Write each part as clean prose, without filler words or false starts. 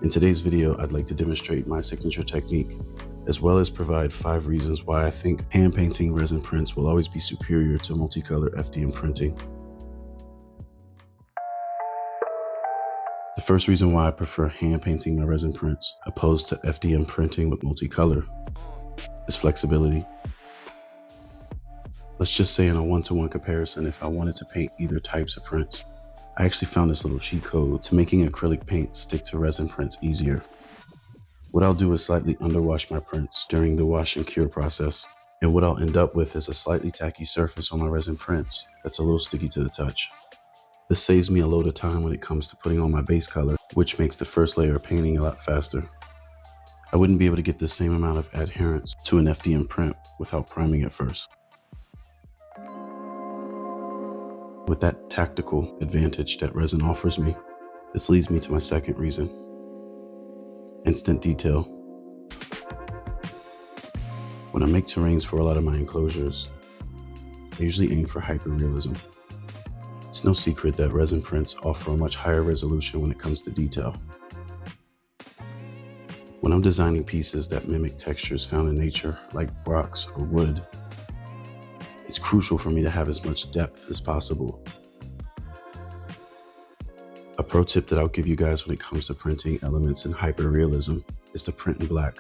In today's video, I'd like to demonstrate my signature technique, as well as provide 5 reasons why I think hand painting resin prints will always be superior to multicolor FDM printing. The first reason why I prefer hand painting my resin prints opposed to FDM printing with multicolor is flexibility. Let's just say in a one-to-one comparison, if I wanted to paint either types of prints, I actually found this little cheat code to making acrylic paint stick to resin prints easier. What I'll do is slightly underwash my prints during the wash and cure process, and what I'll end up with is a slightly tacky surface on my resin prints that's a little sticky to the touch. This saves me a load of time when it comes to putting on my base color, which makes the first layer of painting a lot faster. I wouldn't be able to get the same amount of adherence to an FDM print without priming it first. With that tactical advantage that resin offers me, this leads me to my second reason: instant detail. When I make terrains for a lot of my enclosures, I usually aim for hyperrealism. It's no secret that resin prints offer a much higher resolution when it comes to detail. When I'm designing pieces that mimic textures found in nature, like rocks or wood, it's crucial for me to have as much depth as possible. A pro tip that I'll give you guys when it comes to printing elements in hyperrealism is to print in black.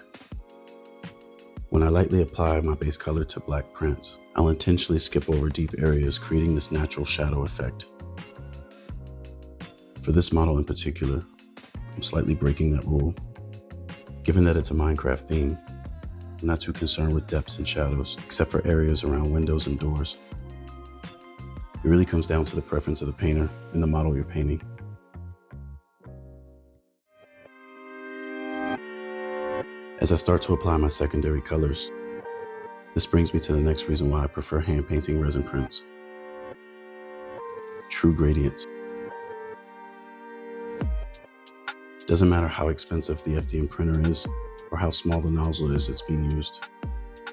When I lightly apply my base color to black prints, I'll intentionally skip over deep areas, creating this natural shadow effect. For this model in particular, I'm slightly breaking that rule. Given that it's a Minecraft theme, I'm not too concerned with depths and shadows, except for areas around windows and doors. It really comes down to the preference of the painter and the model you're painting. As I start to apply my secondary colors, this brings me to the next reason why I prefer hand painting resin prints: true gradients. Doesn't matter how expensive the FDM printer is or how small the nozzle is that's being used,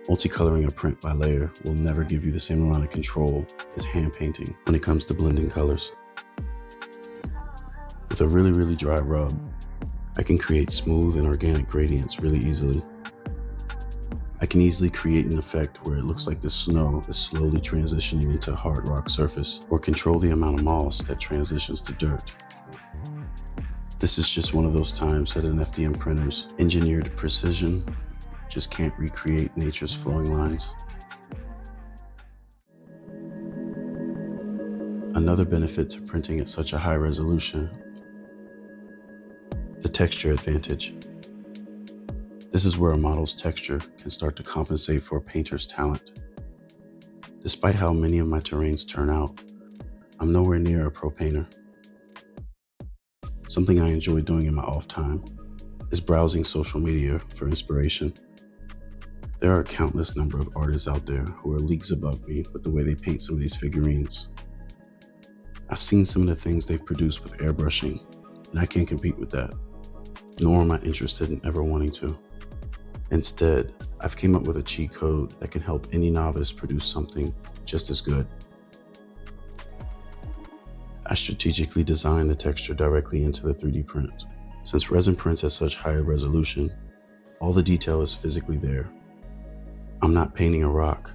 multicoloring a print by layer will never give you the same amount of control as hand painting when it comes to blending colors. With a really dry rub, I can create smooth and organic gradients really easily. I can easily create an effect where it looks like the snow is slowly transitioning into a hard rock surface, or control the amount of moss that transitions to dirt. This is just one of those times that an FDM printer's engineered precision just can't recreate nature's flowing lines. Another benefit to printing at such a high resolution: the texture advantage. This is where a model's texture can start to compensate for a painter's talent. Despite how many of my terrains turn out, I'm nowhere near a pro painter. Something I enjoy doing in my off time is browsing social media for inspiration. There are a countless number of artists out there who are leagues above me with the way they paint some of these figurines. I've seen some of the things they've produced with airbrushing, and I can't compete with that, nor am I interested in ever wanting to. Instead, I've came up with a cheat code that can help any novice produce something just as good. I strategically designed the texture directly into the 3D print. Since resin prints at such higher resolution, all the detail is physically there. I'm not painting a rock.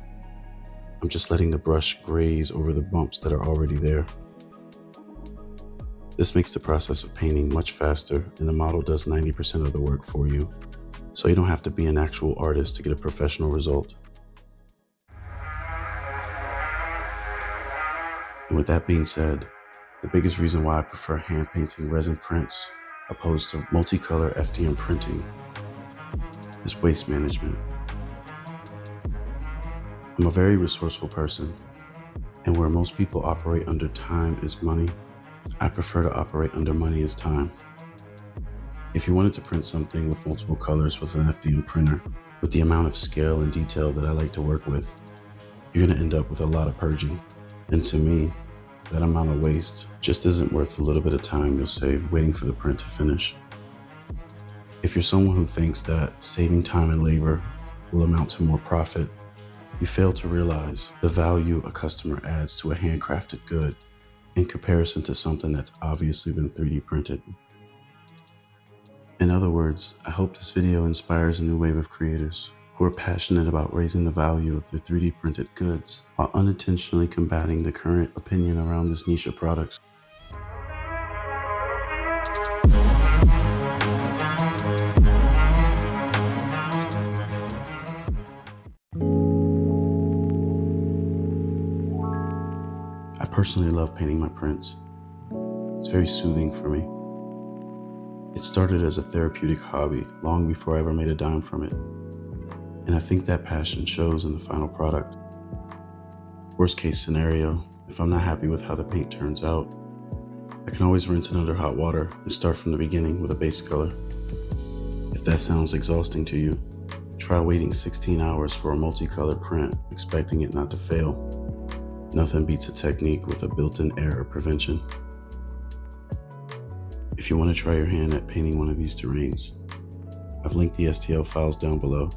I'm just letting the brush graze over the bumps that are already there. This makes the process of painting much faster, and the model does 90% of the work for you, so you don't have to be an actual artist to get a professional result. And with that being said, the biggest reason why I prefer hand painting resin prints opposed to multicolor FDM printing is waste management. I'm a very resourceful person, and where most people operate under time is money, I prefer to operate under money is time. If you wanted to print something with multiple colors with an FDM printer, with the amount of scale and detail that I like to work with, you're going to end up with a lot of purging. And to me, that amount of waste just isn't worth the little bit of time you'll save waiting for the print to finish. If you're someone who thinks that saving time and labor will amount to more profit, you fail to realize the value a customer adds to a handcrafted good in comparison to something that's obviously been 3D printed. In other words, I hope this video inspires a new wave of creators who are passionate about raising the value of their 3D printed goods while unintentionally combating the current opinion around this niche of products. I personally love painting my prints. It's very soothing for me. It started as a therapeutic hobby long before I ever made a dime from it. And I think that passion shows in the final product. Worst case scenario, if I'm not happy with how the paint turns out, I can always rinse it under hot water and start from the beginning with a base color. If that sounds exhausting to you, try waiting 16 hours for a multicolor print, expecting it not to fail. Nothing beats a technique with a built-in error prevention. If you want to try your hand at painting one of these terrains, I've linked the STL files down below.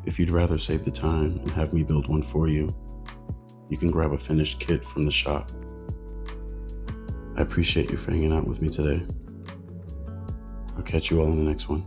If you'd rather save the time and have me build one for you, you can grab a finished kit from the shop. I appreciate you for hanging out with me today. I'll catch you all in the next one.